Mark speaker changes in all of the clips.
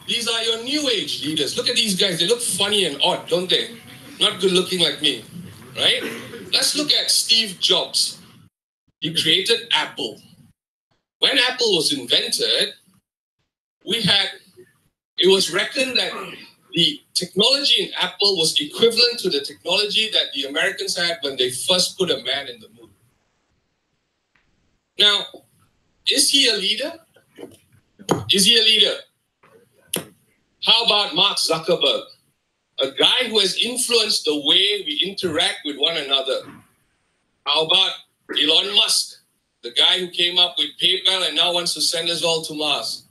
Speaker 1: These are your new age leaders. Look at these guys. They look funny and odd, don't they? Not good looking like me, right? Let's look at Steve Jobs. He created Apple. When Apple was invented, it was reckoned that the technology in Apple was equivalent to the technology that the Americans had when they first put a man in the moon. Now, is he a leader? Is he a leader? How about Mark Zuckerberg? A guy who has influenced the way we interact with one another. How about Elon Musk? The guy who came up with PayPal and now wants to send us all to Mars.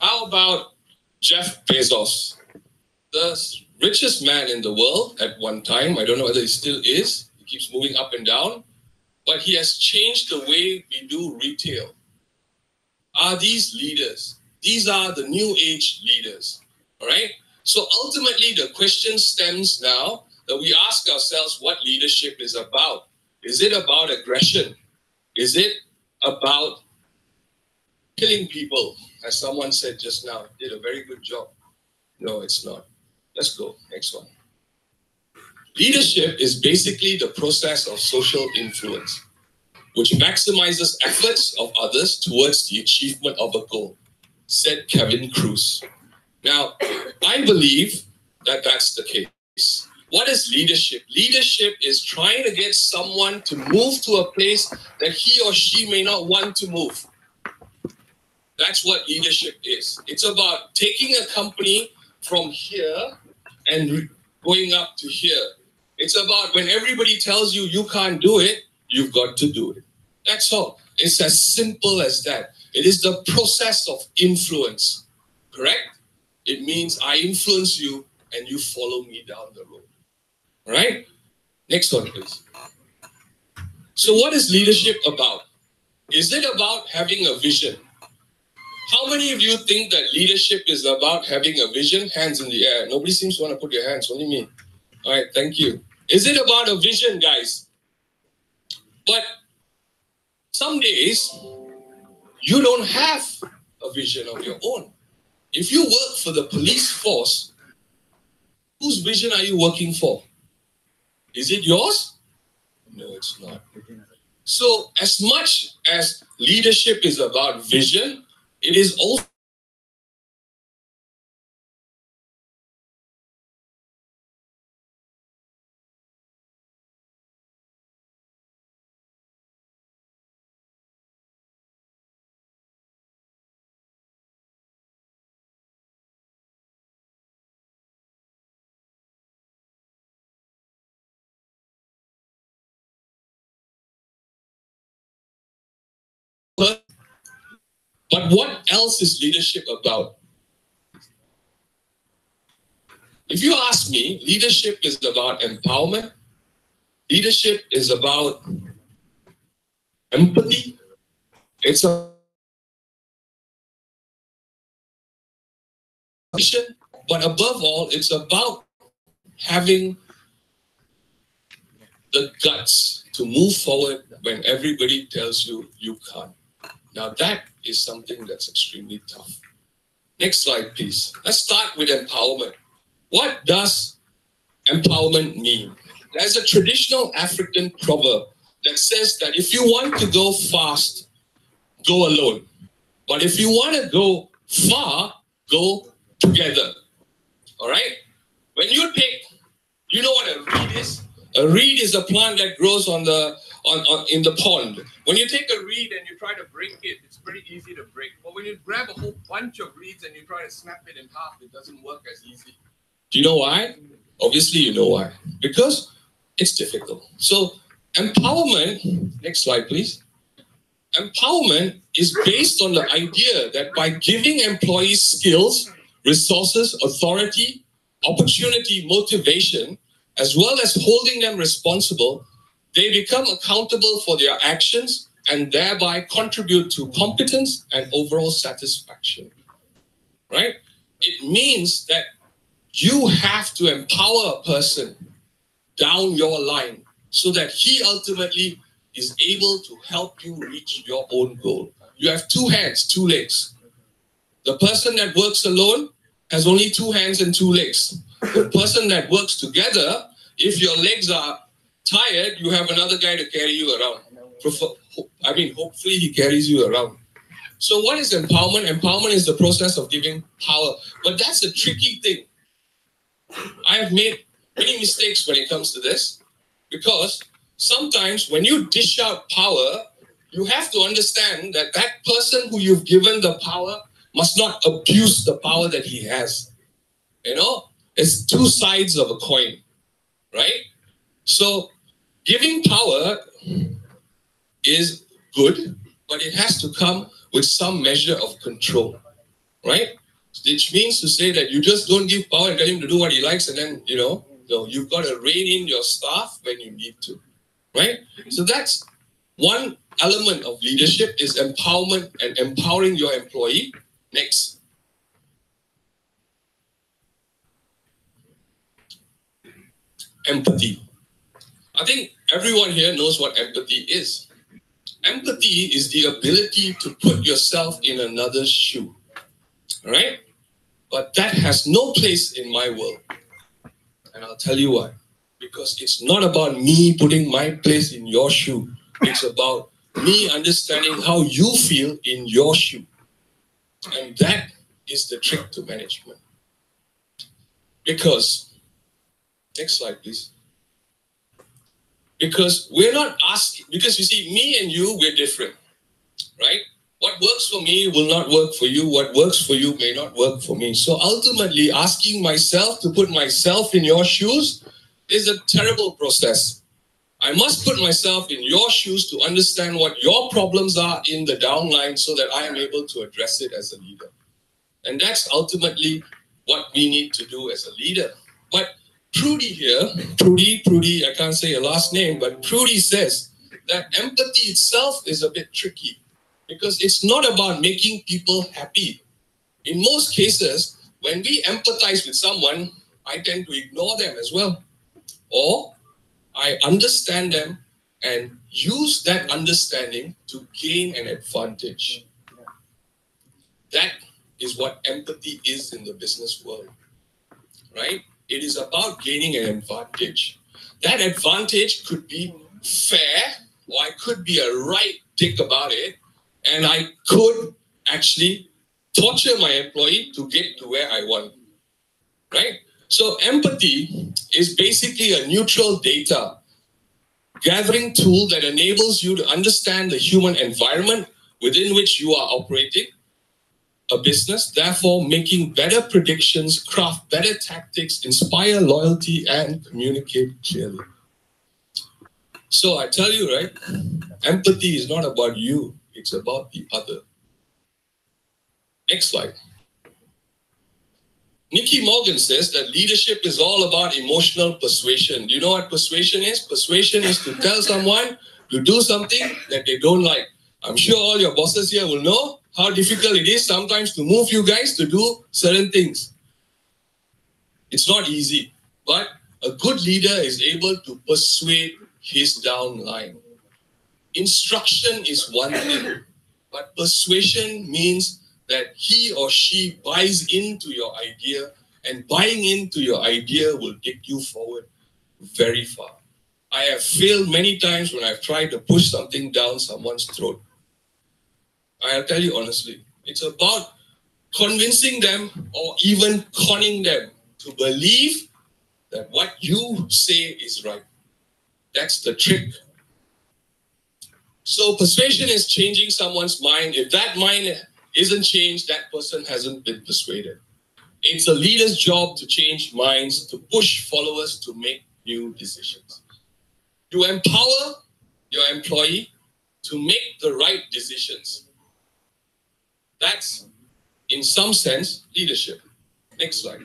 Speaker 1: How about Jeff Bezos? The richest man in the world at one time. I don't know whether he still is. He keeps moving up and down. But he has changed the way we do retail. Are these leaders? These are the new age leaders. All right? So ultimately, the question stems now that we ask ourselves what leadership is about. Is it about aggression? Is it about killing people? As someone said just now, did a very good job. No, it's not. Let's go. Next one. Leadership is basically the process of social influence, which maximizes efforts of others towards the achievement of a goal, said Kevin Cruz. Now, I believe that that's the case. What is leadership? Leadership is trying to get someone to move to a place that he or she may not want to move. That's what leadership is. It's about taking a company from here and going up to here. It's about when everybody tells you you can't do it, you've got to do it. That's all. It's as simple as that. It is the process of influence, correct? It means I influence you and you follow me down the road. All right? Next one, please. So what is leadership about? Is it about having a vision? How many of you think that leadership is about having a vision? Hands in the air. Nobody seems to want to put your hands, only me. All right, thank you. Is it about a vision, guys? But some days, you don't have a vision of your own. If you work for the police force, whose vision are you working for? Is it yours? No, it's not. So as much as leadership is about vision, it is also but what else is leadership about? If you ask me, leadership is about empowerment. Leadership is about empathy. It's a vision, but above all, it's about having the guts to move forward when everybody tells you you can't. Now that is something that's extremely tough. Next slide, please. Let's start with empowerment. What does empowerment mean? There's a traditional African proverb that says that if you want to go fast, go alone. But if you want to go far, go together. All right? When you take, you know what a reed is? A reed is a plant that grows in the pond. When you take a reed and you try to break it, it's pretty easy to break. But when you grab a whole bunch of reeds and you try to snap it in half, it doesn't work as easy. Do you know why? Obviously, you know why. Because it's difficult. So empowerment, next slide, please. Empowerment is based on the idea that by giving employees skills, resources, authority, opportunity, motivation, as well as holding them responsible, they become accountable for their actions and thereby contribute to competence and overall satisfaction. Right? It means that you have to empower a person down your line so that he ultimately is able to help you reach your own goal. You have two hands, two legs. The person that works alone has only 2 hands and 2 legs. The person that works together, if your legs are tired, you have another guy to carry you around. Hopefully he carries you around. So what is empowerment? Empowerment is the process of giving power. But that's a tricky thing. I have made many mistakes when it comes to this, because sometimes when you dish out power, you have to understand that that person who you've given the power must not abuse the power that he has. You know, it's 2 sides of a coin, right? So giving power is good, but it has to come with some measure of control, right? Which means to say that you just don't give power and tell him to do what he likes, and then, no, you've got to rein in your staff when you need to, right? So that's one element of leadership, is empowerment and empowering your employee. Next. Empathy. I think everyone here knows what empathy is. Empathy is the ability to put yourself in another's shoe, right? But that has no place in my world. And I'll tell you why. Because it's not about me putting my place in your shoe. It's about me understanding how you feel in your shoe. And that is the trick to management. Because, next slide, please. Because we're not asking, because you see, me and you, we're different, right? What works for me will not work for you. What works for you may not work for me. So ultimately, asking myself to put myself in your shoes is a terrible process. I must put myself in your shoes to understand what your problems are in the downline so that I am able to address it as a leader. And that's ultimately what we need to do as a leader. But Prudy here, Prudy, I can't say your last name, but Prudy says that empathy itself is a bit tricky because it's not about making people happy. In most cases, when we empathize with someone, I tend to ignore them as well. Or I understand them and use that understanding to gain an advantage. That is what empathy is in the business world, right? It is about gaining an advantage. That advantage could be fair, or I could be a right dick about it, and I could actually torture my employee to get to where I want, right? So empathy is basically a neutral data gathering tool that enables you to understand the human environment within which you are operating a business, therefore making better predictions, craft better tactics, inspire loyalty, and communicate clearly. So I tell you, right, empathy is not about you, it's about the other. Next slide. Nikki Morgan says that leadership is all about emotional persuasion. Do you know what persuasion is? Persuasion is to tell someone to do something that they don't like. I'm sure all your bosses here will know how difficult it is sometimes to move you guys to do certain things. It's not easy, but a good leader is able to persuade his downline. Instruction is one thing, but persuasion means that he or she buys into your idea, and buying into your idea will take you forward very far. I have failed many times when I've tried to push something down someone's throat. I'll tell you honestly, it's about convincing them or even conning them to believe that what you say is right. That's the trick. So persuasion is changing someone's mind. If that mind isn't changed, that person hasn't been persuaded. It's a leader's job to change minds, to push followers to make new decisions. You empower your employee to make the right decisions. That's, in some sense, leadership. Next slide.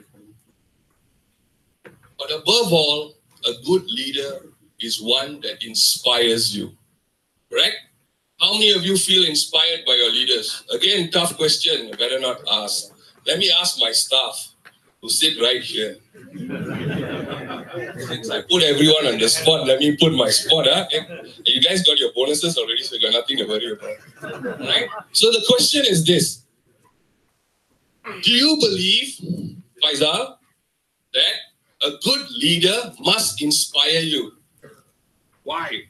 Speaker 1: But above all, a good leader is one that inspires you. Correct? How many of you feel inspired by your leaders? Again, tough question. You better not ask. Let me ask my staff who sit right here. Since I put everyone on the spot, let me put my spot. You guys got your bonuses already, so you got nothing to worry about. Right? So the question is this. Do you believe, Faisal, that a good leader must inspire you? Why?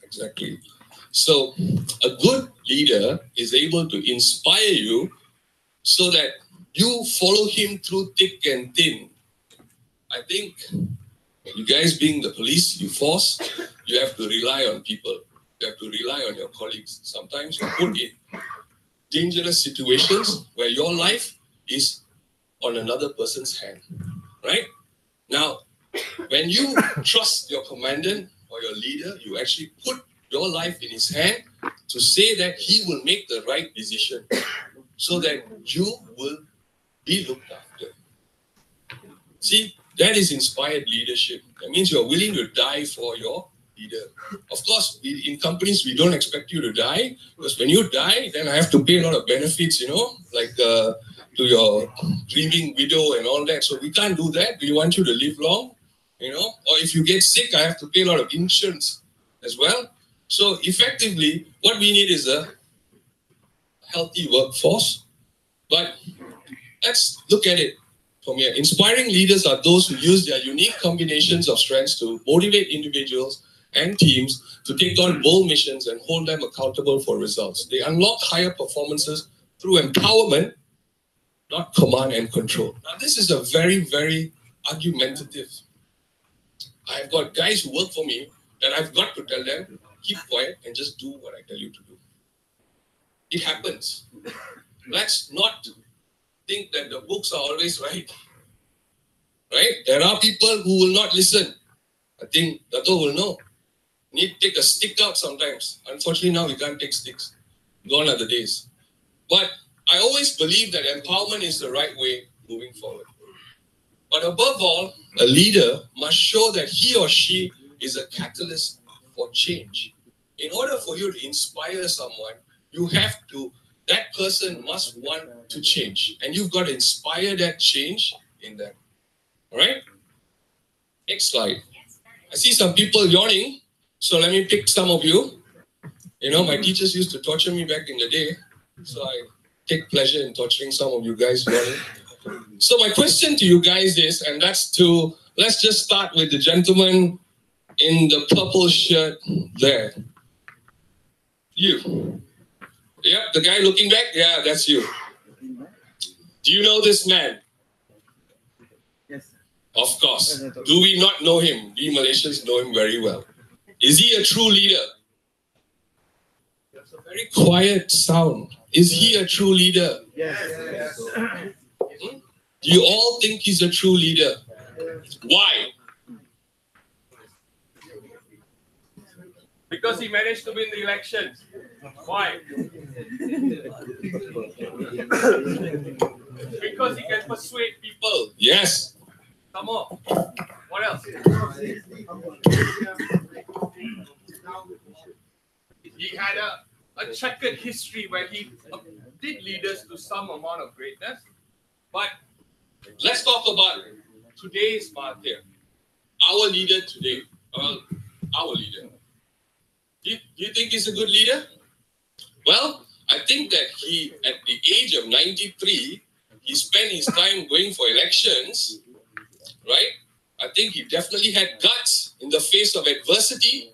Speaker 1: Exactly. So a good leader is able to inspire you so that you follow him through thick and thin. I think you guys being the police, you force, you have to rely on people. You have to rely on your colleagues. Sometimes you put in dangerous situations where your life is on another person's hand, right? Now, when you trust your commandant or your leader, you actually put your life in his hand to say that he will make the right decision so that you will be looked after. See, that is inspired leadership. That means you're willing to die for your leader. Of course, in companies, we don't expect you to die, because when you die, then I have to pay a lot of benefits, like to your grieving widow and all that. So we can't do that. We want you to live long, or if you get sick, I have to pay a lot of insurance as well. So effectively, what we need is a healthy workforce. But let's look at it from here. Inspiring leaders are those who use their unique combinations of strengths to motivate individuals and teams to take on bold missions and hold them accountable for results. They unlock higher performances through empowerment, not command and control. Now, this is a very, very argumentative. I've got guys who work for me that I've got to tell them, keep quiet and just do what I tell you to do. It happens. Let's not think that the books are always right. Right? There are people who will not listen. I think Dato will know. Need to take a stick out sometimes. Unfortunately, now we can't take sticks. Gone are the days. But I always believe that empowerment is the right way moving forward. But above all, a leader must show that he or she is a catalyst for change. In order for you to inspire someone, that person must want to change. And you've got to inspire that change in them. All right? Next slide. I see some people yawning, so let me pick some of you. My teachers used to torture me back in the day, so I take pleasure in torturing some of you guys yawning. So my question to you guys is, and let's just start with the gentleman in the purple shirt there. You. Yep, the guy looking back? Yeah, that's you. Do you know this man?
Speaker 2: Yes.
Speaker 1: Of course. Do we not know him? We Malaysians know him very well. Is he a true leader? That's a very quiet sound. Is he a true leader?
Speaker 2: Yes.
Speaker 1: Do you all think he's a true leader? Why?
Speaker 3: Because he managed to win the elections. Why? Because he can persuade people.
Speaker 1: Yes.
Speaker 3: Some more. What else? He had a checkered history where he did lead us to some amount of greatness. But let's talk about today's Mahathir. Our leader today. Our leader. Do you think he's a good leader? Well, I think that he, at the age of 93, he spent his time going for elections, right? I think he definitely had guts in the face of adversity.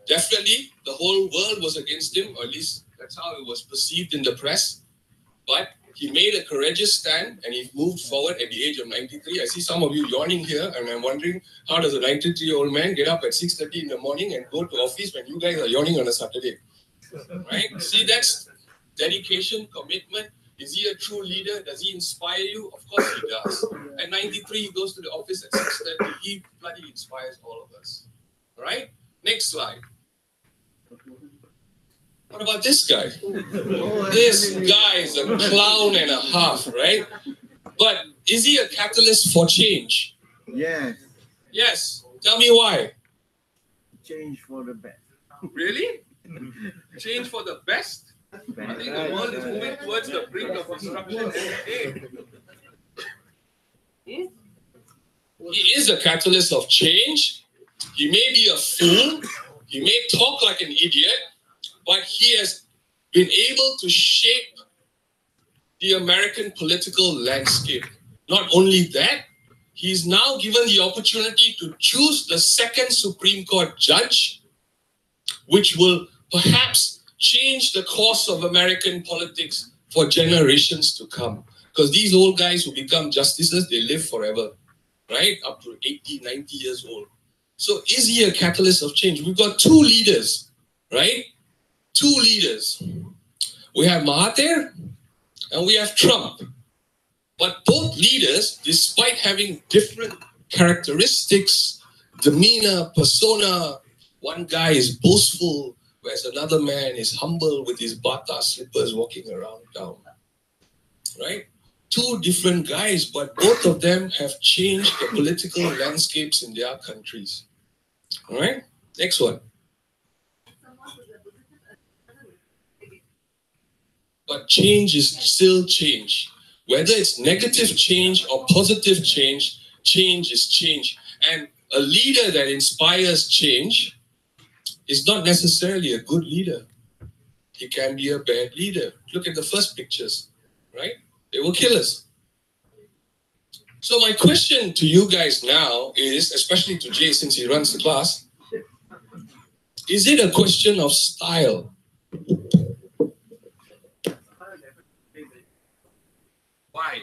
Speaker 3: Definitely, the whole world was against him, or at least that's how it was perceived in the press. But he made a courageous stand and he moved forward at the age of 93. I see some of you yawning here, and I'm wondering, how does a 93-year-old man get up at 6:30 in the morning and go to office when you guys are yawning on a Saturday? Right? See, that's dedication, commitment. Is he a true leader? Does he inspire you? Of course he does. At 93, he goes to the office at 6:30. He bloody inspires all of us. All right? Next slide. What about this guy? This guy is a clown and a half, right? But is he a catalyst for change?
Speaker 2: Yes.
Speaker 1: Yes. Tell me why.
Speaker 2: Change for the best.
Speaker 3: Really? Change for the best? I think the world is moving towards the brink of destruction every day.
Speaker 1: He is a catalyst of change. He may be a fool. He may talk like an idiot. But he has been able to shape the American political landscape. Not only that, he's now given the opportunity to choose the second Supreme Court judge, which will perhaps change the course of American politics for generations to come. Because these old guys who become justices, they live forever, right? Up to 80, 90 years old. So is he a catalyst of change? We've got two leaders, right? Two leaders. We have Mahathir and we have Trump. But both leaders, despite having different characteristics, demeanor, persona, one guy is boastful, whereas another man is humble with his bata slippers walking around town. Right? Two different guys, but both of them have changed the political landscapes in their countries. All right? Next one. But change is still change. Whether it's negative change or positive change, change is change. And a leader that inspires change is not necessarily a good leader. He can be a bad leader. Look at the first pictures, right? They were killers. So my question to you guys now is, especially to Jay since he runs the class, is it a question of style? Why?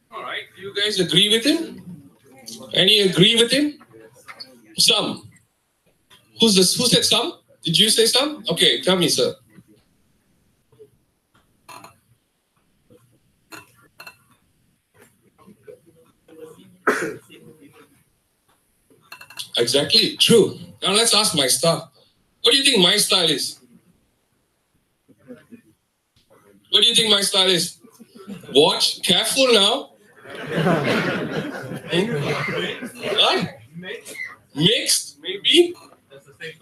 Speaker 1: All right, do you guys agree with him? Any agree with him? Some. Who said some? Did you say some? Okay, tell me, sir. Exactly, true. Now let's ask my style. What do you think my style is? What do you think my style is? Watch, careful now. What? Mixed, maybe?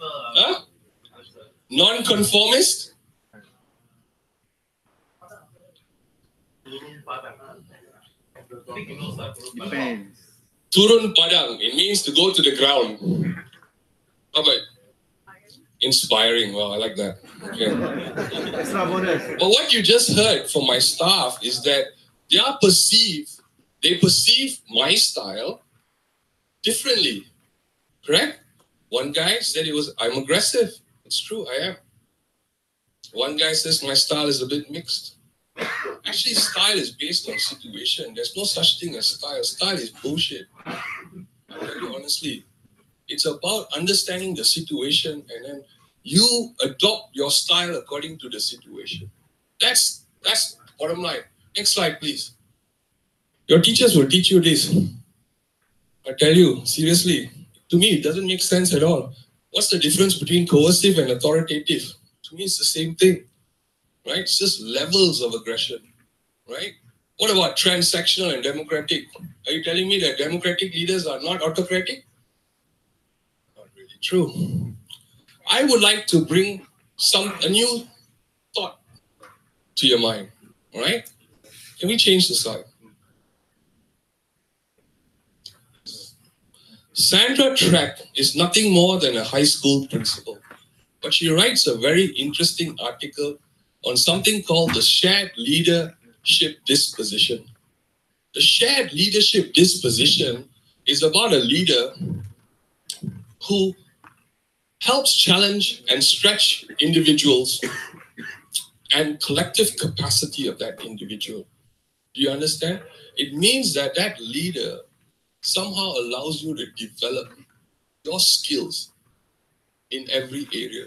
Speaker 1: Huh? Non-conformist?
Speaker 2: Depends.
Speaker 1: Turun padang, it means to go to the ground. How about inspiring? Well, I like that. Okay.
Speaker 2: Extra bonus.
Speaker 1: But what you just heard from my staff is that they perceive my style differently. Correct? One guy said I'm aggressive. It's true, I am. One guy says my style is a bit mixed. Actually, style is based on situation. There's no such thing as style. Style is bullshit. I tell you honestly. It's about understanding the situation and then you adopt your style according to the situation. That's bottom line. Next slide, please. Your teachers will teach you this. I tell you, seriously, to me, it doesn't make sense at all. What's the difference between coercive and authoritative? To me, it's the same thing, right? It's just levels of aggression, right? What about transactional and democratic? Are you telling me that democratic leaders are not autocratic? Not really true. I would like to bring a new thought to your mind, all right? Can we change the slide? Sandra Track is nothing more than a high school principal, but she writes a very interesting article on something called the shared leadership disposition. The shared leadership disposition is about a leader who helps challenge and stretch individuals and collective capacity of that individual. Do you understand? It means that that leader somehow allows you to develop your skills in every area.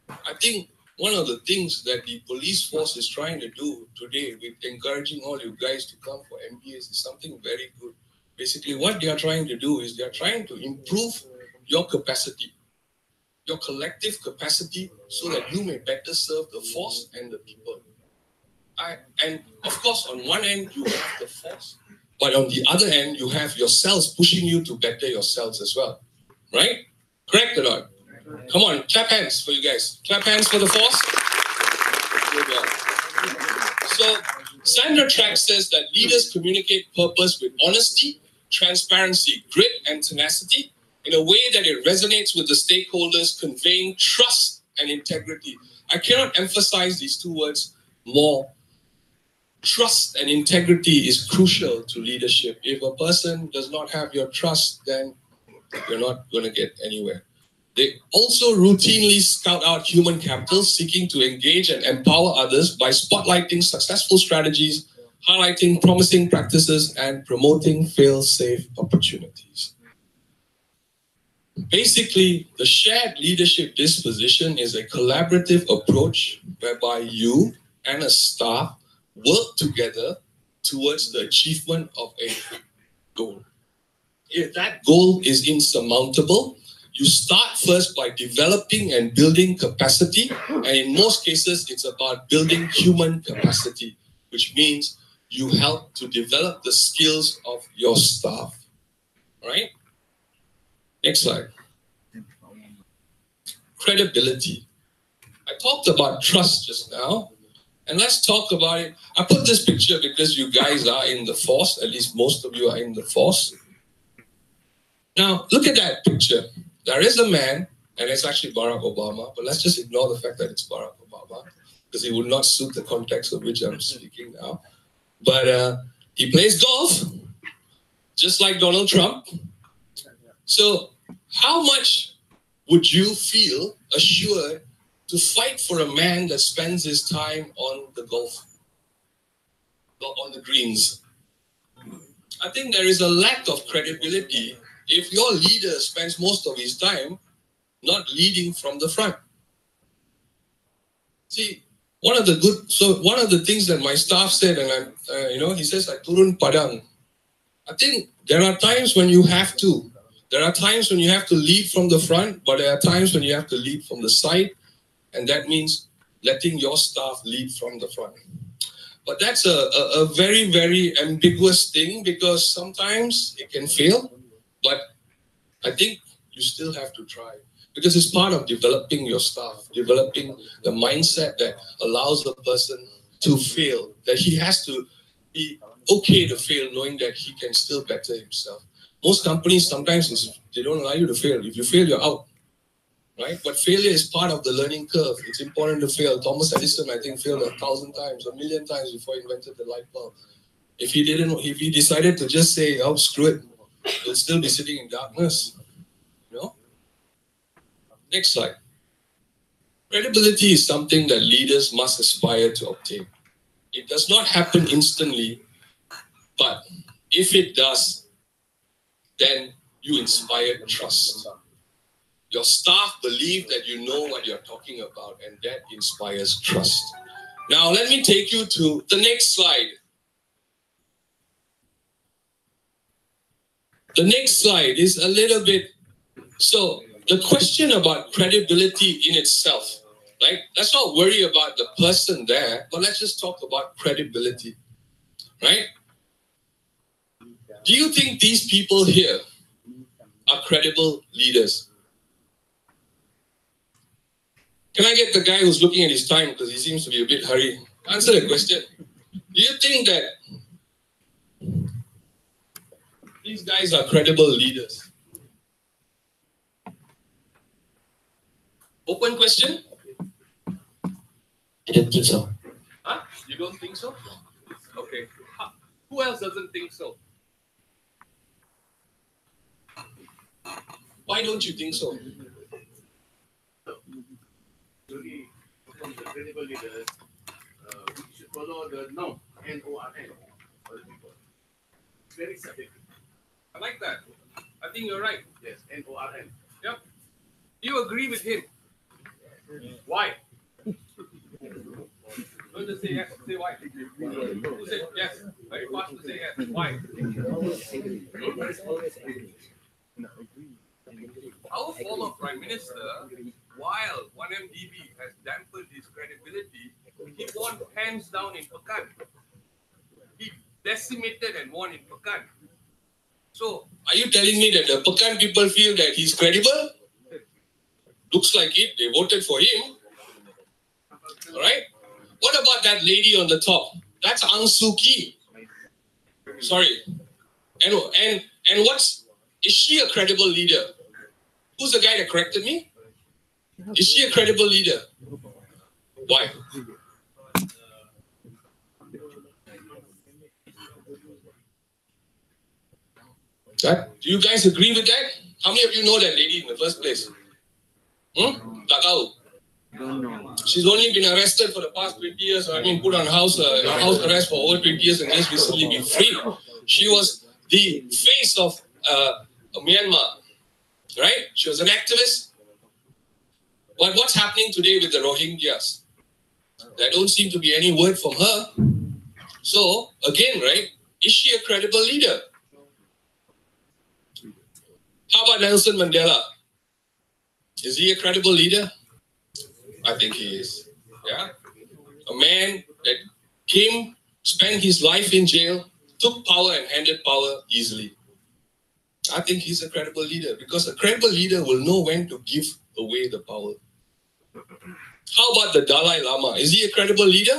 Speaker 1: I think one of the things that the police force is trying to do today with encouraging all you guys to come for MBAs is something very good. Basically, what they are trying to do is they are trying to improve your capacity, your collective capacity, so that you may better serve the force and the people. And of course, on one end, you have the force, but on the other end, you have yourselves pushing you to better yourselves as well. Right? Correct or not? Come on, clap hands for you guys. Clap hands for the force. So, Sandra Track says that leaders communicate purpose with honesty, transparency, grit, and tenacity, in a way that it resonates with the stakeholders, conveying trust and integrity. I cannot emphasize these two words more. Trust and integrity is crucial to leadership. If a person does not have your trust, then you're not going to get anywhere. They also routinely scout out human capital, seeking to engage and empower others by spotlighting successful strategies, highlighting promising practices, and promoting fail-safe opportunities. Basically, the shared leadership disposition is a collaborative approach whereby you and a staff work together towards the achievement of a goal. If that goal is insurmountable, you start first by developing and building capacity, and in most cases, it's about building human capacity, which means you help to develop the skills of your staff. Right? Next slide. Credibility. I talked about trust just now, and let's talk about it. I put this picture because you guys are in the force, at least most of you are in the force. Now, look at that picture. There is a man, and it's actually Barack Obama, but let's just ignore the fact that it's Barack Obama, because it would not suit the context of which I'm speaking now. But he plays golf, just like Donald Trump. So how much would you feel assured to fight for a man that spends his time on the on the greens? I think there is a lack of credibility if your leader spends most of his time not leading from the front. See, one of the things that my staff said, and he says, like, turun padang. I think there are times when you have to. There are times when you have to lead from the front, but there are times when you have to lead from the side, and that means letting your staff lead from the front. But that's a very, very ambiguous thing, because sometimes it can fail, but I think you still have to try, because it's part of developing your staff, developing the mindset that allows a person to fail, that he has to be okay to fail, knowing that he can still better himself. Most companies sometimes they don't allow you to fail. If you fail, you're out, right? But failure is part of the learning curve. It's important to fail. Thomas Edison, I think, failed 1,000 times, 1,000,000 times before he invented the light bulb. If he decided to just say, "Oh, screw it," he'll still be sitting in darkness. Next slide. Credibility is something that leaders must aspire to obtain. It does not happen instantly, but if it does, then you inspire trust. Your staff believe that you know what you're talking about, and that inspires trust. Now, let me take you to the next slide. The next slide is a little bit... So, the question about credibility in itself, right? Let's not worry about the person there, but let's just talk about credibility, right? Do you think these people here are credible leaders? Can I get the guy who's looking at his time, because he seems to be a bit hurried? Answer the question. Do you think that these guys are credible leaders? Open question?
Speaker 4: I don't think so.
Speaker 3: Huh? You don't think so? Okay. Who else doesn't think so?
Speaker 1: Why don't you think so?
Speaker 2: Usually, from the credible leaders, we should follow the norm, N-O-R-M, for the people. It's very subjective.
Speaker 3: I like that. I think you're right.
Speaker 2: Yes, N-O-R-M.
Speaker 3: Yep. Do you agree with him? Why? Don't just say yes, say why. Who said yes? Very fast to say yes. Why? Our former Prime Minister, while 1MDB has dampened his credibility, he won hands down in Pekan. He decimated and won in Pekan. So,
Speaker 1: are you telling me that the Pekan people feel that he's credible? Looks like it. They voted for him. All right. What about that lady on the top? That's Aung Suu Kyi. Sorry. And is she a credible leader? Who's the guy that corrected me? Is she a credible leader? Why? Right? Do you guys agree with that? How many of you know that lady in the first place? Tak tahu. She's only been arrested for the past 20 years. I mean, put on house arrest for over 20 years and just recently been free. She was the face of Myanmar, right? She was an activist. But what's happening today with the Rohingyas? There don't seem to be any word from her. So, again, right? Is she a credible leader? How about Nelson Mandela? Is he a credible leader? I think he is. Yeah? A man that came, spent his life in jail, took power and handed power easily. I think he's a credible leader because a credible leader will know when to give away the power. How about the Dalai Lama? Is he a credible leader?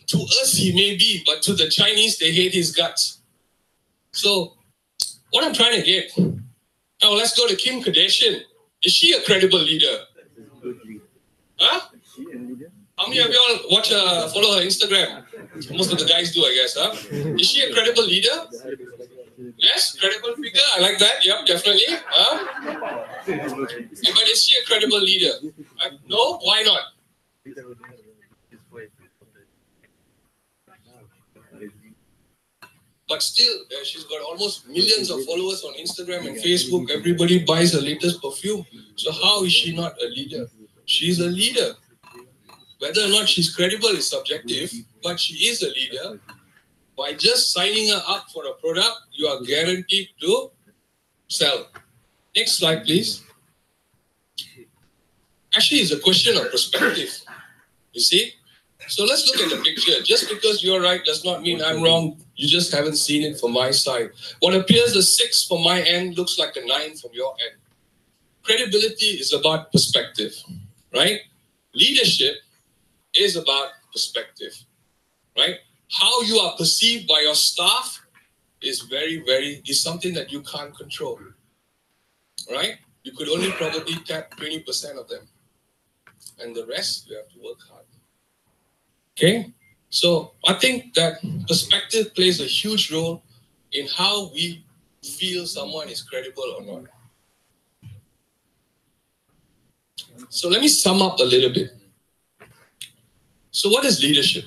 Speaker 1: To us, he may be, but to the Chinese, they hate his guts. So, what I'm trying to get, now let's go to Kim Kardashian. Is she a credible leader? Huh? How many of y'all watch follow her Instagram? Most of the guys do, I guess, huh? Is she a credible leader? Yes, credible figure. I like that. Yep, definitely. Huh? But is she a credible leader? No? Why not? But still, she's got almost millions of followers on Instagram and Facebook. Everybody buys her latest perfume. So how is she not a leader? She's a leader. Whether or not she's credible is subjective, but she is a leader. By just signing her up for a product, you are guaranteed to sell. Next slide, please. Actually, it's a question of perspective. You see? So let's look at the picture. Just because you're right does not mean I'm wrong. You just haven't seen it from my side. What appears a 6 from my end looks like a 9 from your end. Credibility is about perspective, right? Leadership is about perspective, right? How you are perceived by your staff is is something that you can't control, right? You could only probably tap 20% of them. And the rest, you have to work hard. Okay? So I think that perspective plays a huge role in how we feel someone is credible or not. So let me sum up a little bit. So what is leadership?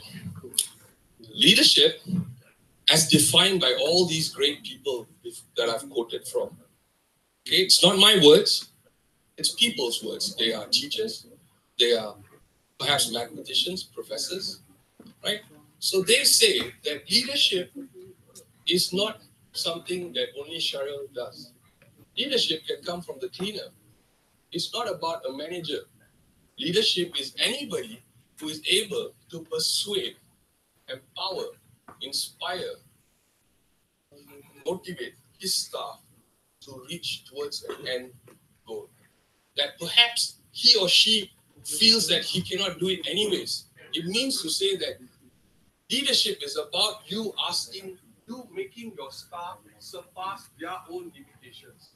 Speaker 1: Leadership, as defined by all these great people that I've quoted from. Okay, it's not my words, it's people's words. They are teachers, they are perhaps mathematicians, professors, right? So they say that leadership is not something that only Cheryl does. Leadership can come from the cleaner. It's not about a manager. Leadership is anybody who is able to persuade, empower, inspire, motivate his staff to reach towards an end goal. That perhaps he or she feels that he cannot do it anyways. It means to say that leadership is about you making your staff surpass their own limitations.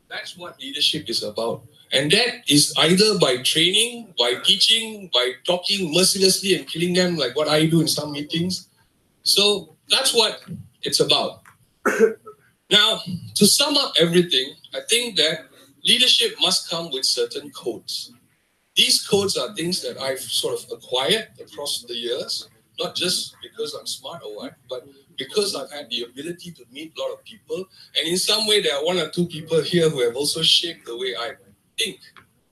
Speaker 1: That's what leadership is about. And that is either by training, by teaching, by talking mercilessly and killing them like what I do in some meetings. So that's what it's about. Now, to sum up everything, I think that leadership must come with certain codes. These codes are things that I've sort of acquired across the years, not just because I'm smart or what, but because I've had the ability to meet a lot of people. And in some way, there are 1 or 2 people here who have also shaped the way I think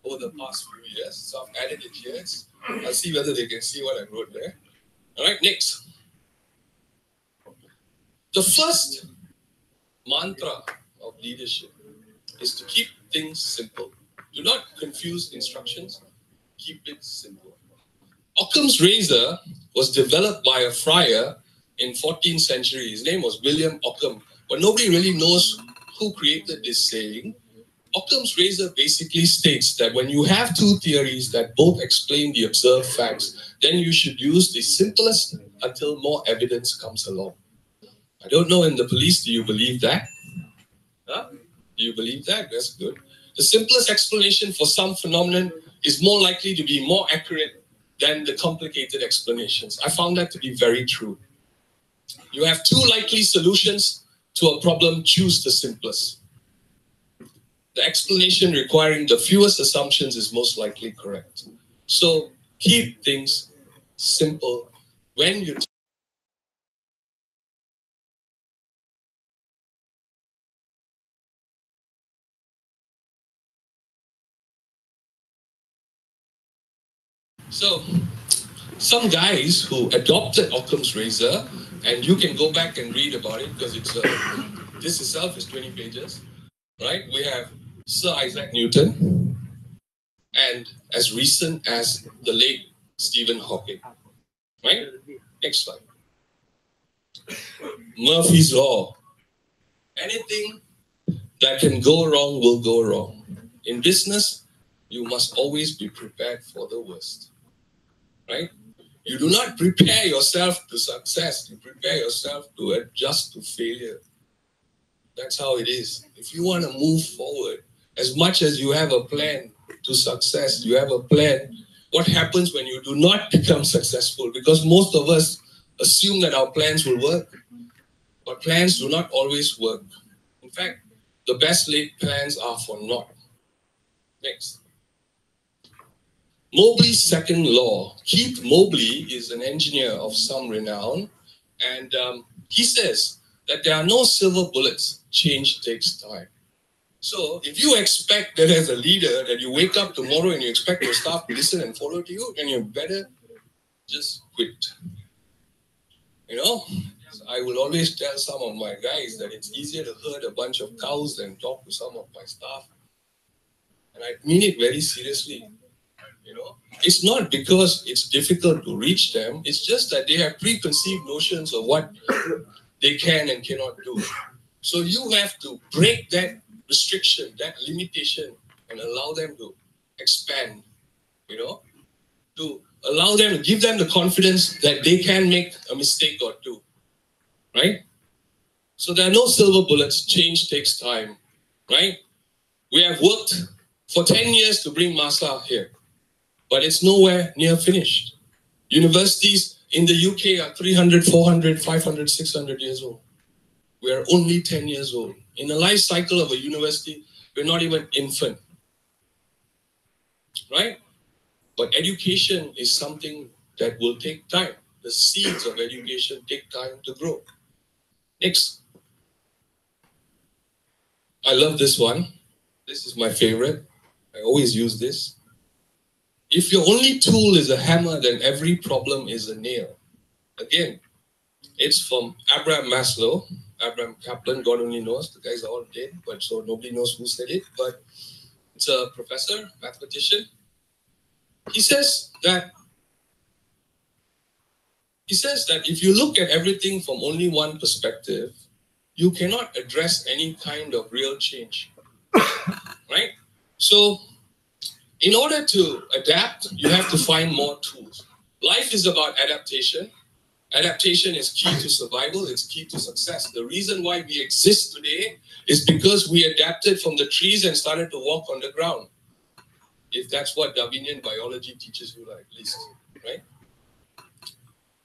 Speaker 1: over the past few years. So I've added it here. I'll see whether they can see what I wrote there. All right, next. The first mantra of leadership is to keep things simple. Do not confuse instructions. Keep it simple. Occam's razor was developed by a friar in 14th century. His name was William Occam, but nobody really knows who created this saying. Occam's razor basically states that when you have 2 theories that both explain the observed facts, then you should use the simplest until more evidence comes along. I don't know, in the police, do you believe that? Huh? Do you believe that? That's good. The simplest explanation for some phenomenon is more likely to be more accurate than the complicated explanations. I found that to be very true. You have two likely solutions to a problem, choose the simplest. The explanation requiring the fewest assumptions is most likely correct. So keep things simple when you So some guys who adopted Occam's razor, and you can go back and read about it because it's this itself is 20 pages, right? We have Sir Isaac Newton, and as recent as the late Stephen Hawking, right? Next slide. Murphy's Law. Anything that can go wrong will go wrong. In business, you must always be prepared for the worst, right? You do not prepare yourself to success. You prepare yourself to adjust to failure. That's how it is. If you want to move forward, as much as you have a plan to success, you have a plan. What happens when you do not become successful? Because most of us assume that our plans will work, but plans do not always work. In fact, the best laid plans are for naught. Next. Mobley's second law. Keith Mobley is an engineer of some renown, and he says that there are no silver bullets. Change takes time. So if you expect that as a leader that you wake up tomorrow and you expect your staff to listen and follow to you, then you better just quit. You know, I will always tell some of my guys that it's easier to herd a bunch of cows than talk to some of my staff. And I mean it very seriously. You know, it's not because it's difficult to reach them. It's just that they have preconceived notions of what they can and cannot do. So you have to break that restriction, that limitation, and allow them to expand, you know, to allow them, to give them the confidence that they can make a mistake or two, right? So there are no silver bullets. Change takes time, right? We have worked for 10 years to bring Masa here, but it's nowhere near finished. Universities in the UK are 300, 400, 500, 600 years old. We are only 10 years old. In the life cycle of a university, we're not even infant, right? But education is something that will take time. The seeds of education take time to grow. Next. I love this one. This is my favorite. I always use this. If your only tool is a hammer, then every problem is a nail. Again, it's from Abraham Maslow. Abraham Kaplan, God only knows. The guys are all dead, but so nobody knows who said it. But it's a professor, mathematician. He says that if you look at everything from only one perspective, you cannot address any kind of real change, right? So in order to adapt, you have to find more tools. Life is about adaptation. Adaptation is key to survival, it's key to success. The reason why we exist today is because we adapted from the trees and started to walk on the ground. If that's what Darwinian biology teaches you, at least, right?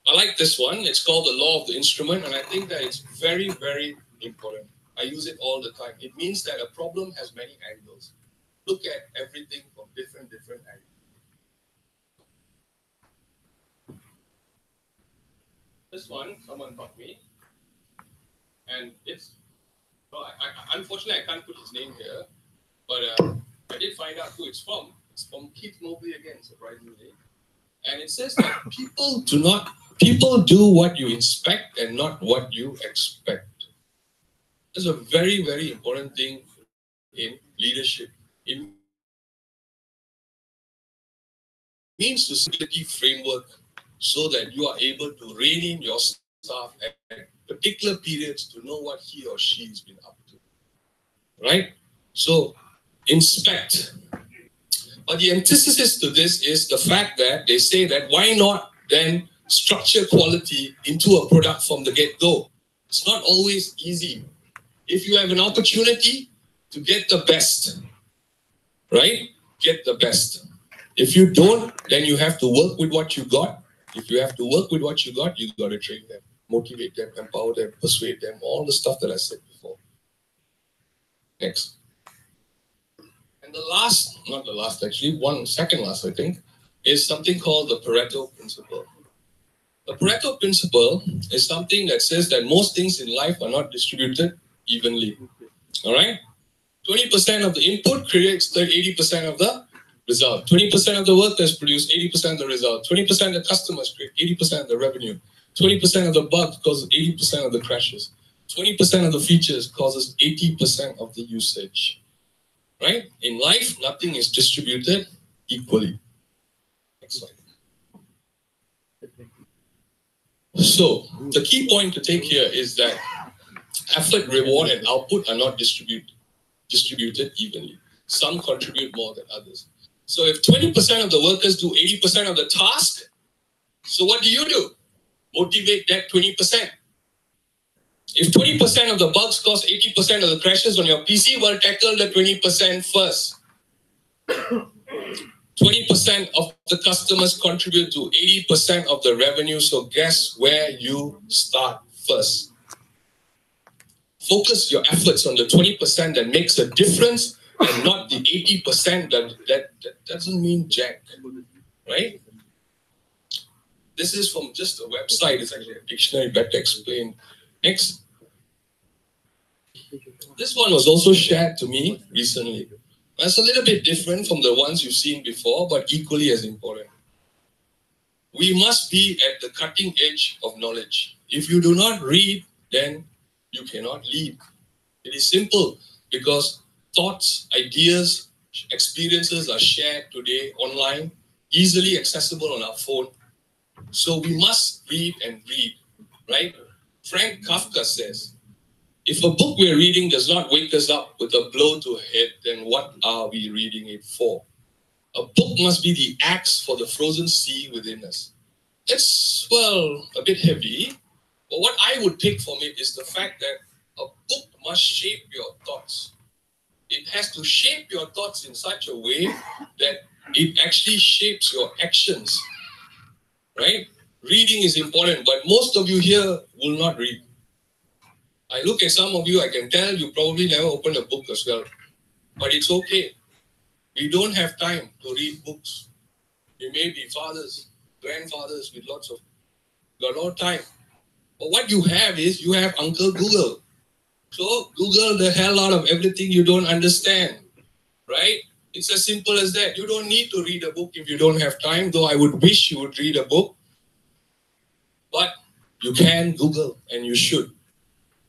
Speaker 1: I like this one. It's called the law of the instrument, and I think that it's very, very important. I use it all the time. It means that a problem has many angles. Look at everything from different angles. This one, someone taught me, and it's, well, unfortunately I can't put his name here, but I did find out who it's from. It's from Keith Mobley again, surprisingly. And it says that people do what you inspect and not what you expect. That's a very, very important thing in leadership. It means to stability framework so that you are able to rein in your staff at particular periods to know what he or she has been up to. Right? So, inspect. But the antithesis to this is the fact that they say that why not then structure quality into a product from the get-go? It's not always easy. If you have an opportunity to get the best, right? Get the best. If you don't, then you have to work with what you got. If you have to work with what you got to train them, motivate them, empower them, persuade them, all the stuff that I said before. Next. And the last, not the last actually, second last I think, is something called the Pareto principle. The Pareto principle is something that says that most things in life are not distributed evenly. All right? 20% of the input creates 80% of the result. 20% of the workers produce 80% of the result. 20% of the customers create 80% of the revenue. 20% of the bugs causes 80% of the crashes. 20% of the features causes 80% of the usage. Right? In life, nothing is distributed equally. Next slide. So, the key point to take here is that effort, reward, and output are not distributed evenly. Some contribute more than others. So if 20% of the workers do 80% of the task, so what do? Motivate that 20%. If 20% of the bugs cause 80% of the crashes on your PC, well, tackle the 20% first. 20% of the customers contribute to 80% of the revenue, so guess where you start first? Focus your efforts on the 20% that makes a difference and not the 80% that doesn't mean jack, right? This is from just a website. It's actually a dictionary, better explained. Next. This one was also shared to me recently. It's a little bit different from the ones you've seen before, but equally as important. We must be at the cutting edge of knowledge. If you do not read, then you cannot lead. It is simple because thoughts, ideas, experiences are shared today online, easily accessible on our phone. So we must read and read, right? Frank Kafka says, if a book we're reading does not wake us up with a blow to the head, then what are we reading it for? A book must be the axe for the frozen sea within us. It's, well, a bit heavy, but what I would take from it is the fact that a book must shape your thoughts. It has to shape your thoughts in such a way that it actually shapes your actions, right? Reading is important, but most of you here will not read. I look at some of you, I can tell you probably never opened a book as well. But it's okay. We don't have time to read books. We may be fathers, grandfathers with got a lot of time. But what you have is, you have Uncle Google. So Google the hell out of everything you don't understand, right? It's as simple as that. You don't need to read a book if you don't have time, though I would wish you would read a book. But you can Google, and you should.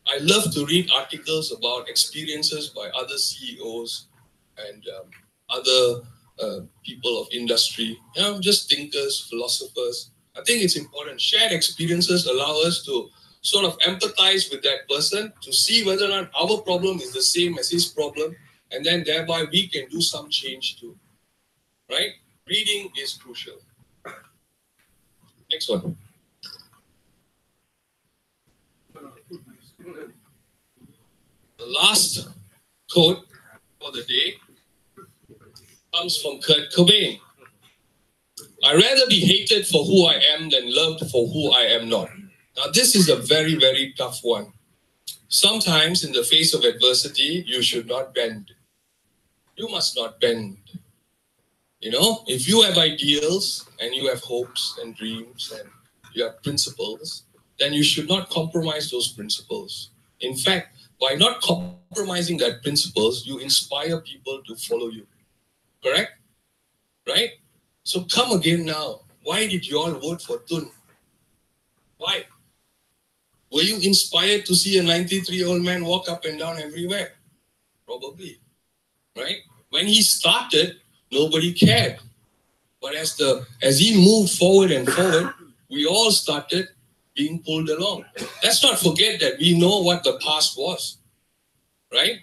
Speaker 1: I love to read articles about experiences by other CEOs and other people of industry, just thinkers, philosophers. I think it's important. Shared experiences allow us to sort of empathize with that person, to see whether or not our problem is the same as his problem, and then thereby we can do some change too, right? Reading is crucial. Next one. The last quote for the day comes from Kurt Cobain. I'd rather be hated for who I am than loved for who I am not. Now, this is a very, very tough one. Sometimes in the face of adversity, you should not bend. You must not bend. You know, if you have ideals and you have hopes and dreams and you have principles, then you should not compromise those principles. In fact, by not compromising that principles, you inspire people to follow you. Correct? Right? So come again now. Why did you all vote for Tun? Why? Were you inspired to see a 93-year-old man walk up and down everywhere? Probably. Right? When he started, nobody cared. But as he moved forward and forward, we all started being pulled along. Let's not forget that we know what the past was, right?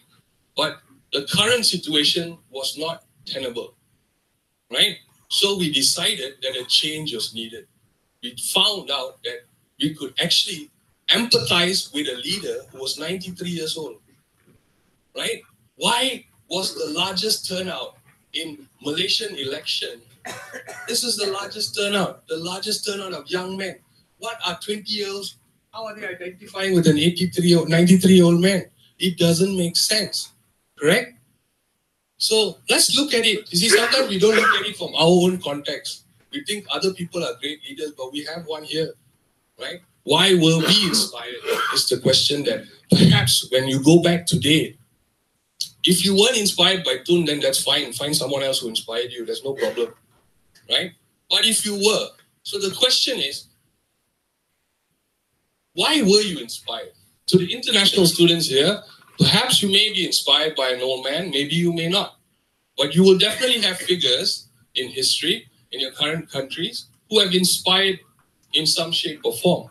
Speaker 1: But the current situation was not tenable, right? So we decided that a change was needed. We found out that we could actually empathize with a leader who was 93 years old, right? Why was the largest turnout in Malaysian election? This is the largest turnout of young men. What are 20-year-olds? How are they identifying with an 83 or 93-year-old man? It doesn't make sense, correct? So let's look at it. You see, sometimes we don't look at it from our own context. We think other people are great leaders, but we have one here, right? Why were we inspired? Is the question that perhaps when you go back today, if you weren't inspired by Tun, then that's fine. Find someone else who inspired you. There's no problem, right? But if you were, so the question is, why were you inspired? To the international students here, perhaps you may be inspired by an old man, maybe you may not. But you will definitely have figures in history, in your current countries, who have inspired in some shape or form,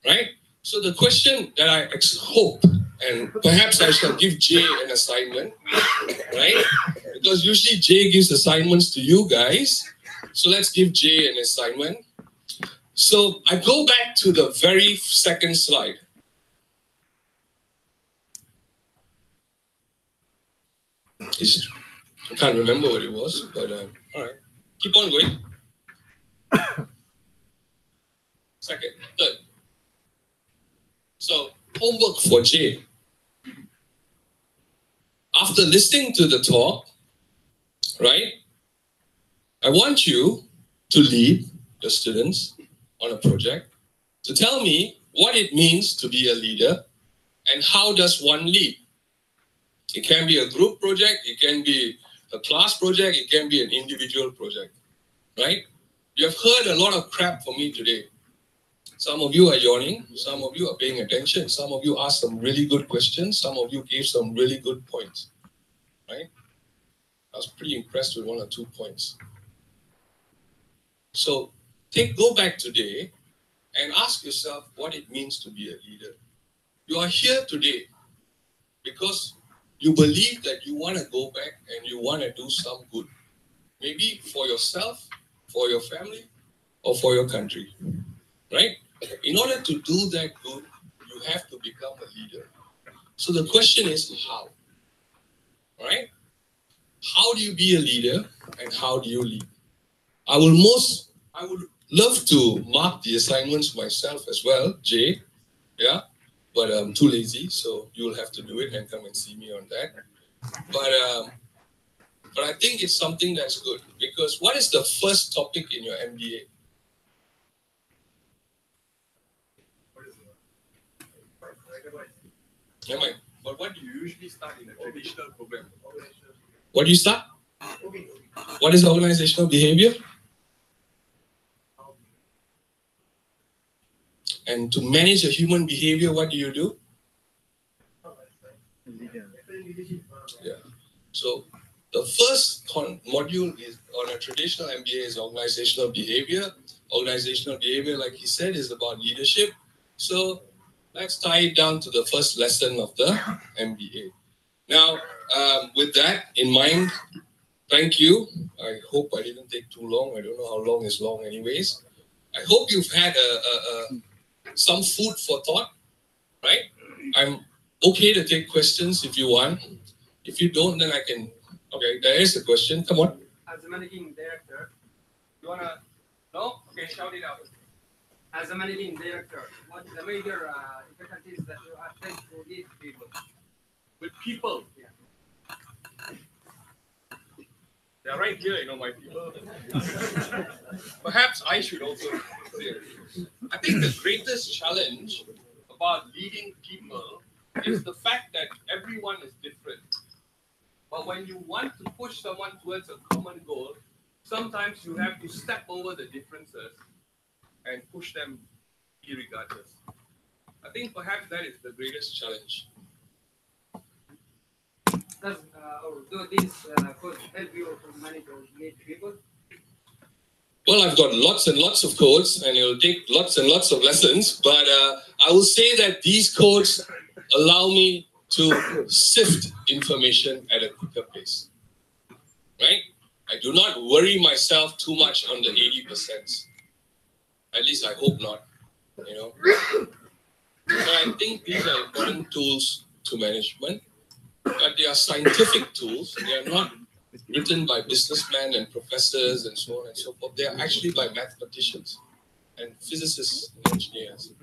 Speaker 1: right? So the question that I hope, and perhaps I shall give Jay an assignment, right? Because usually Jay gives assignments to you guys. So let's give Jay an assignment. So I go back to the very second slide. I can't remember what it was, but all right. Keep on going. Second, third. So homework for Jay. After listening to the talk, right, I want you to lead the students on a project to tell me what it means to be a leader and how does one lead. It can be a group project, it can be a class project, it can be an individual project, right? You have heard a lot of crap from me today. Some of you are yawning, some of you are paying attention, some of you asked some really good questions, some of you gave some really good points, right? I was pretty impressed with one or 2 points. So go back today and ask yourself what it means to be a leader. You are here today because you believe that you want to go back and you want to do some good. Maybe for yourself, for your family, or for your country, right? In order to do that good, you have to become a leader. So the question is how, right? How do you be a leader and how do you lead? I would love to mark the assignments myself as well, Jay, yeah, but I'm too lazy, so you'll have to do it and come and see me on that. But I think it's something that's good because what is the first topic in your MBA? Never mind. But what do you usually start in a traditional program? What do you start? What is organizational behavior? And to manage a human behavior, what do you do? Yeah. So the first module is on a traditional MBA is organizational behavior. Organizational behavior, like he said, is about leadership. So let's tie it down to the first lesson of the MBA. Now, with that in mind, thank you. I hope I didn't take too long. I don't know how long is long anyways. I hope you've had some food for thought, right? I'm okay to take questions if you want. If you don't, then I can. Okay, there is a question. Come on.
Speaker 4: As a managing director, you wanna no? Okay, shout it out. As a managing director, what the major difficulties that you are trying to lead people?
Speaker 3: With people.
Speaker 4: Yeah.
Speaker 3: They're right here, my people. Perhaps I should also say it. I think the greatest challenge about leading people is the fact that everyone is different. But when you want to push someone towards a common goal, sometimes you have to step over the differences and push them irregardless. I think perhaps that is the greatest challenge.
Speaker 4: Does or do these could help you to manage or lead people?
Speaker 1: Well, I've got lots and lots of codes, and it'll take lots and lots of lessons. But I will say that these codes allow me to sift information at a quicker pace. Right? I do not worry myself too much on the 80%. At least I hope not. But I think these are important tools to management. but they are scientific tools. They are not written by businessmen and professors and so on and so forth. They are actually by mathematicians and physicists and engineers.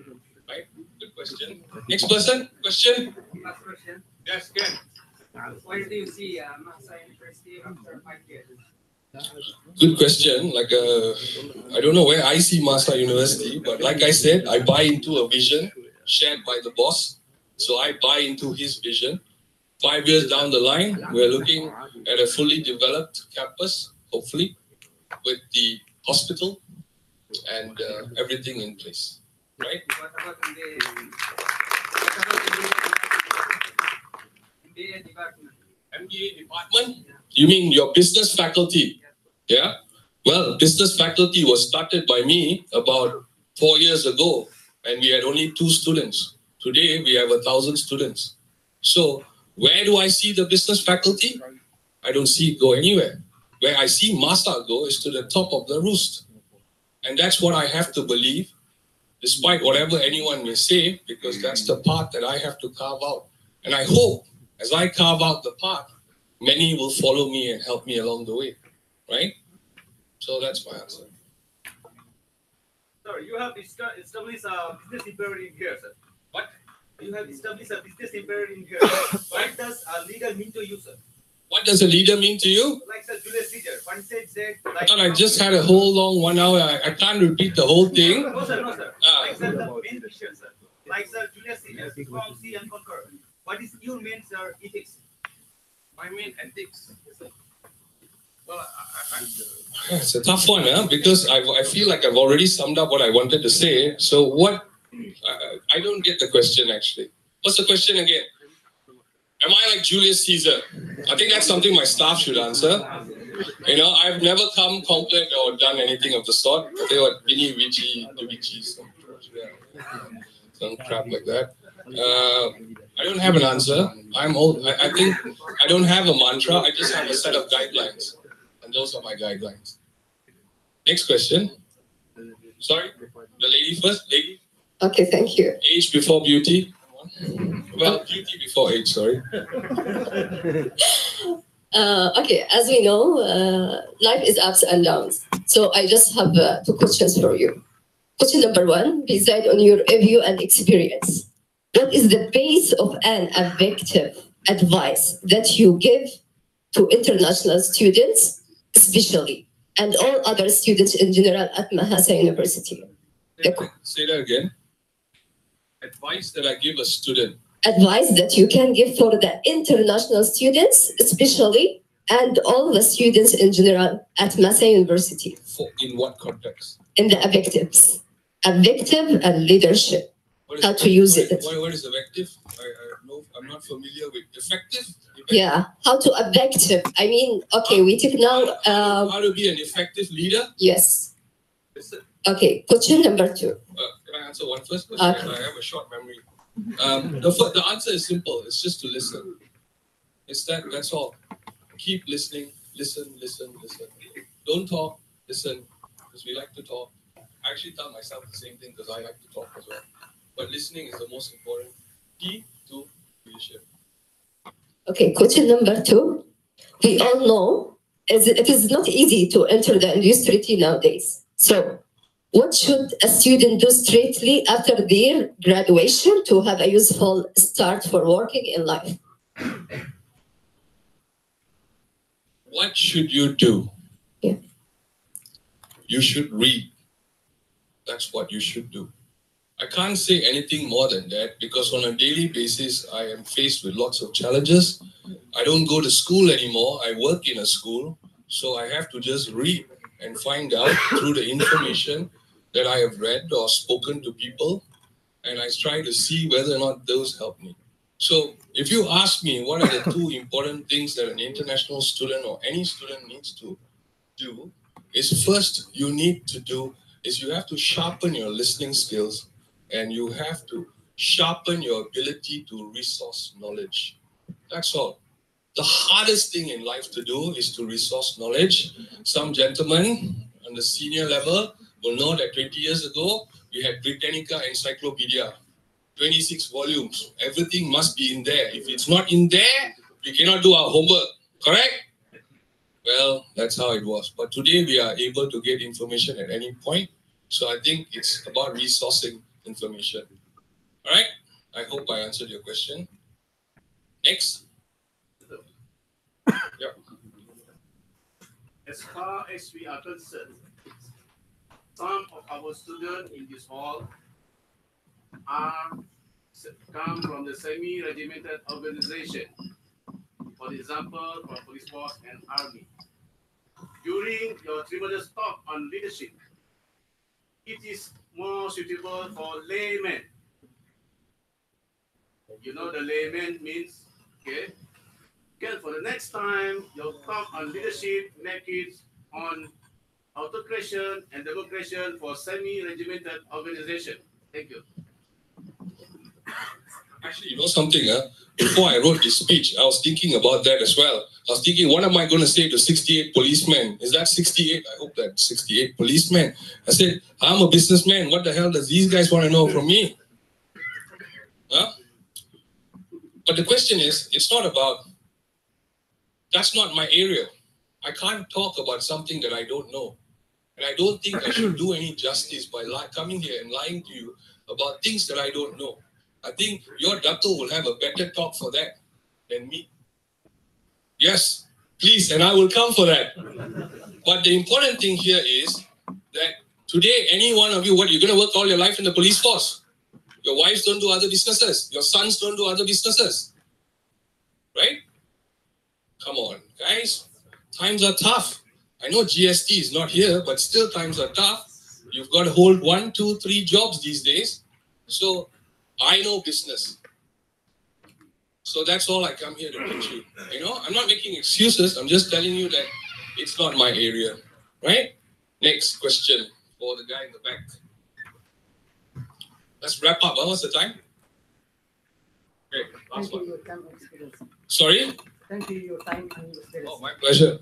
Speaker 1: Right? Good question. Next person. Question?
Speaker 4: Last question.
Speaker 1: Yes, Ken.
Speaker 4: Where do you see Mahsa University after 5 years?
Speaker 1: Good question. I don't know where I see Masa University, but like I said, I buy into a vision shared by the boss. So I buy into his vision. 5 years down the line, we're looking at a fully developed campus, hopefully, with the hospital and everything in place. Right?
Speaker 4: What about in the MBA department?
Speaker 1: MBA department? You mean your business faculty? Yeah? Well, business faculty was started by me about 4 years ago, and we had only 2 students. Today, we have 1,000 students. So, where do I see the business faculty? I don't see it go anywhere. Where I see Masa go is to the top of the roost. And that's what I have to believe, despite whatever anyone may say, because that's the path that I have to carve out. And I hope, as I carve out the path, many will follow me and help me along the way. Right? So that's my answer.
Speaker 2: Sir, you have established a business empire in here, sir.
Speaker 1: What?
Speaker 2: You have established a business empire in here. What does a leader mean to you, sir?
Speaker 1: What does a leader mean to you?
Speaker 2: Like Sir Julius Caesar, one said
Speaker 1: I
Speaker 2: like,
Speaker 1: thought I just had a whole long 1 hour. I can't repeat the whole thing.
Speaker 2: No, sir. Like sir, the main mission, sir. Like Sir Julius Caesar, strong, see and conquer. What is your main, sir, ethics?
Speaker 3: My main ethics. Well,
Speaker 1: It's a tough one, because I feel like I've already summed up what I wanted to say. So what? I don't get the question actually. What's the question again? Am I like Julius Caesar? I think that's something my staff should answer. You know, I've never come, conquered, or done anything of the sort. They were Vini, Vici, Divici, some crap like that. I don't have an answer. I'm old. I think I don't have a mantra. I just have a set of guidelines. And those are my guidelines. Next question. Sorry, the lady first. Lady.
Speaker 5: Okay, thank you.
Speaker 1: Age before beauty. Well, beauty before age, sorry.
Speaker 5: Okay, as we know, life is ups and downs. So I just have 2 questions for you. Question number 1, based on your review and experience, what is the base of an effective advice that you give to international students, especially, and all other students in general at Mahasa University?
Speaker 1: Say that again. Advice that I give a student.
Speaker 5: Advice that you can give for the international students, especially, and all the students in general at Mahasa University.
Speaker 1: In what context?
Speaker 5: In the objectives. Objective and leadership. How to use it.
Speaker 1: What is effective? I'm not familiar with effective.
Speaker 5: Yeah, how to effective. I mean, okay, we take now.
Speaker 1: How to be an effective leader?
Speaker 5: Yes. Okay, question number 2.
Speaker 1: Can I answer one first question?
Speaker 5: Okay.
Speaker 1: I have a short memory. The answer is simple. It's just to listen. That's all. Keep listening. Listen. Don't talk. Listen. Because we like to talk. I actually tell myself the same thing because I like to talk as well. But listening is the most important key to leadership.
Speaker 5: Okay, question number 2. We all know it is not easy to enter the industry nowadays. So, what should a student do straightly after their graduation to have a useful start for working in life?
Speaker 1: What should you do?
Speaker 5: Yeah.
Speaker 1: You should read. That's what you should do. I can't say anything more than that because on a daily basis, I am faced with lots of challenges. I don't go to school anymore. I work in a school. So I have to just read and find out through the information that I have read or spoken to people. And I try to see whether or not those help me. So if you ask me what are the 2 important things that an international student or any student needs to do, is first you need to do is you have to sharpen your listening skills and you have to sharpen your ability to resource knowledge. That's all. The hardest thing in life to do is to resource knowledge. Some gentlemen on the senior level will know that 20 years ago, we had Britannica Encyclopedia, 26 volumes. Everything must be in there. If it's not in there, we cannot do our homework, correct? Well, that's how it was. But today we are able to get information at any point. So I think it's about resourcing information. All right? I hope I answered your question. Next. Yep.
Speaker 2: As far as we are concerned, some of our students in this hall come from the semi-regimented organization. For example, from police force and army. During your tremendous talk on leadership, it is more suitable for laymen. You know the layman means, okay? Okay, for the next time, your talk on leadership, make it on autocration and democration for semi-regimented organization. Thank you.
Speaker 1: Actually, you know something, before I wrote this speech, I was thinking about that as well. I was thinking, what am I going to say to 68 policemen? Is that 68? I hope that's 68 policemen. I said, I'm a businessman. What the hell does these guys want to know from me? Huh? But the question is, it's not about, that's not my area. I can't talk about something that I don't know. And I don't think I should do any justice by coming here and lying to you about things that I don't know. I think your dato will have a better talk for that than me. Yes, please, and I will come for that. But the important thing here is that today, any one of you, what, you're going to work all your life in the police force? Your wives don't do other businesses. Your sons don't do other businesses. Right? Come on, guys. Times are tough. I know GST is not here, but still times are tough. You've got to hold 1, 2, 3 jobs these days. So I know business. So that's all I come here to teach you. You know, I'm not making excuses. I'm just telling you that it's not my area. Right? Next question for the guy in the back. Let's wrap up. What's the time? Okay, last one. Sorry?
Speaker 6: Thank you, your time and your experience.
Speaker 1: Oh, my pleasure.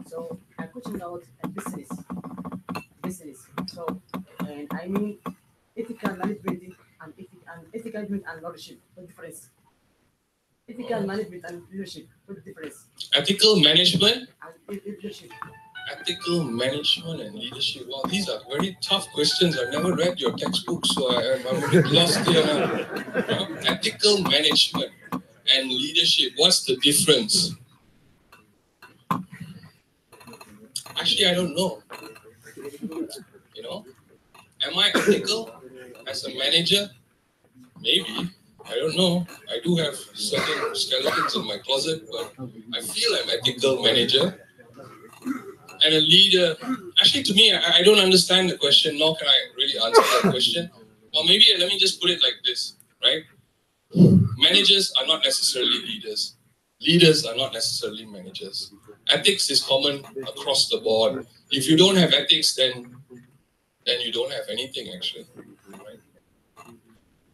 Speaker 6: So, a question about business. So, and I mean ethical management and ethical management and leadership. What difference? Ethical management and leadership. What difference?
Speaker 1: Ethical management?
Speaker 6: And leadership.
Speaker 1: Ethical management and leadership. Wow, these are very tough questions. I've never read your textbook, so I'm a bit lost here now. Ethical management and leadership. What's the difference? Actually, I don't know. You know, am I ethical as a manager? Maybe. I don't know. I do have certain skeletons in my closet, but I feel I'm ethical manager. And a leader, actually to me, I don't understand the question, nor can I really answer that question. Or maybe let me just put it like this, right? Managers are not necessarily leaders. Leaders are not necessarily managers. Ethics is common across the board. If you don't have ethics, then you don't have anything actually. Right?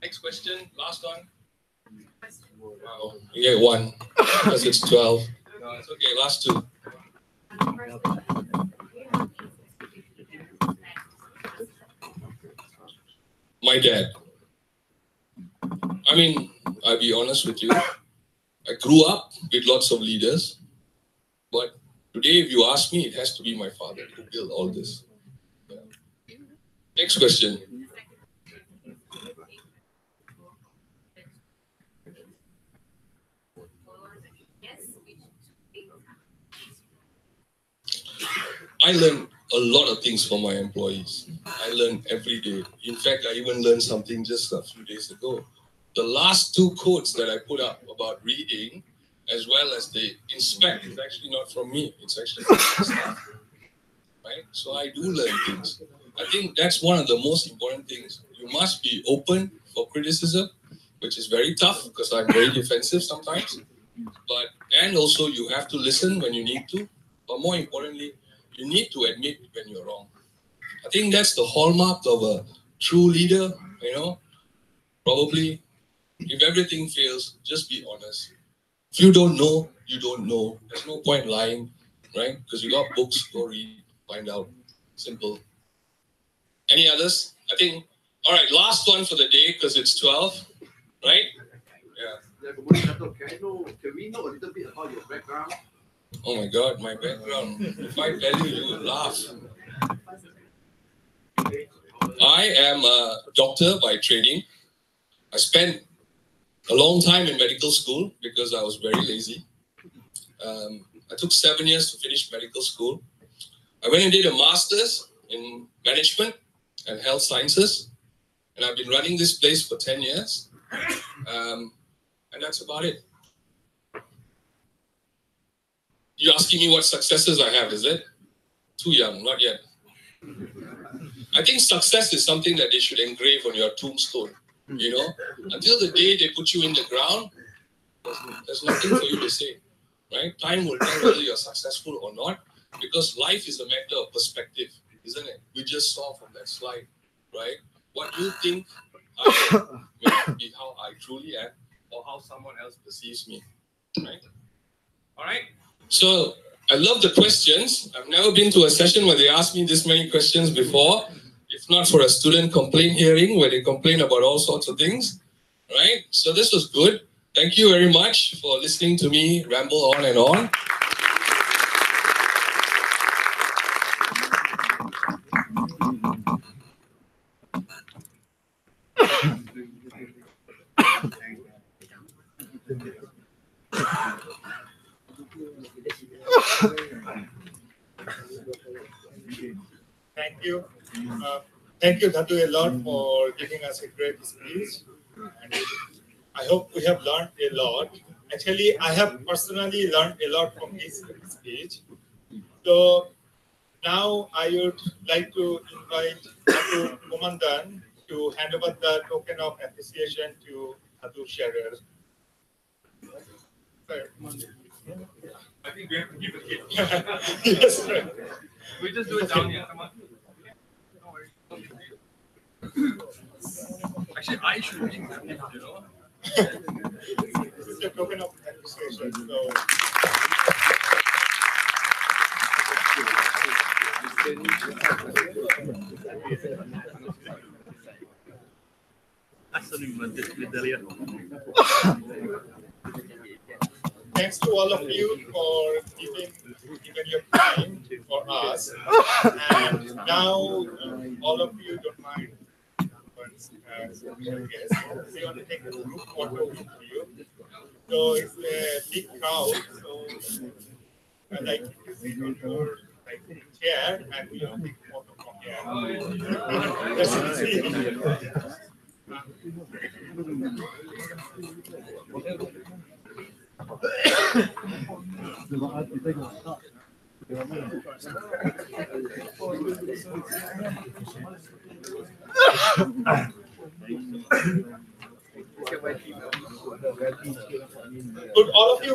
Speaker 1: Next question, last one. Wow, you get one because it's 12. No, it's okay, last two. My dad. I mean, I'll be honest with you. I grew up with lots of leaders, but today, if you ask me, it has to be my father who built all this. Yeah. Next question. I learn a lot of things from my employees. I learn every day. In fact, I even learned something just a few days ago. The last 2 quotes that I put up about reading, as well as the inspect, is actually not from me. It's actually from the staff. Right? So I do learn things. I think that's one of the most important things. You must be open for criticism, which is very tough because I'm very defensive sometimes. And also you have to listen when you need to. But more importantly, you need to admit when you're wrong. I think that's the hallmark of a true leader, you know. Probably, if everything fails, just be honest. If you don't know, you don't know. There's no point lying, right? Because you got books, go read, find out. Simple. Any others? I think, all right, last one for the day because it's 12, right? Yeah.
Speaker 2: Good morning, Dato. Can we know a little bit about your background?
Speaker 1: Oh my God, my background. If I tell you, you will laugh. I am a doctor by training. I spent a long time in medical school because I was very lazy. I took 7 years to finish medical school. I went and did a master's in management and health sciences. And I've been running this place for 10 years. And that's about it. You're asking me what successes I have, is it? Too young, not yet. I think success is something that they should engrave on your tombstone. You know, until the day they put you in the ground, there's nothing for you to say, right? Time will tell whether you're successful or not, because life is a matter of perspective, isn't it? We just saw from that slide, right? What you think I am may not be how I truly am, or how someone else perceives me, right? All right. So I love the questions. I've never been to a session where they asked me this many questions before. If not for a student complaint hearing where they complain about all sorts of things, right? So this was good. Thank you very much for listening to me ramble on and on.
Speaker 7: Thank you. Thank you, Dato, a lot for giving us a great speech. And I hope we have learned a lot. Actually, I have personally learned a lot from his speech. So now I would like to invite Dato Kumandan to hand over the token of appreciation to Dato Sharer.
Speaker 3: I think we have to give a hit.
Speaker 7: Yes, sir.
Speaker 3: We just do it down here. Come on. No worries. Actually, I should read that, you know.
Speaker 7: It's a token of appreciation. So. Thanks to all of you for giving your time for us. And now all of you don't mind. We want to take a group photo with you. So it's a big crowd. So I'd like you to sit on your chair and we will take a photo from here. Let's see. Could all of you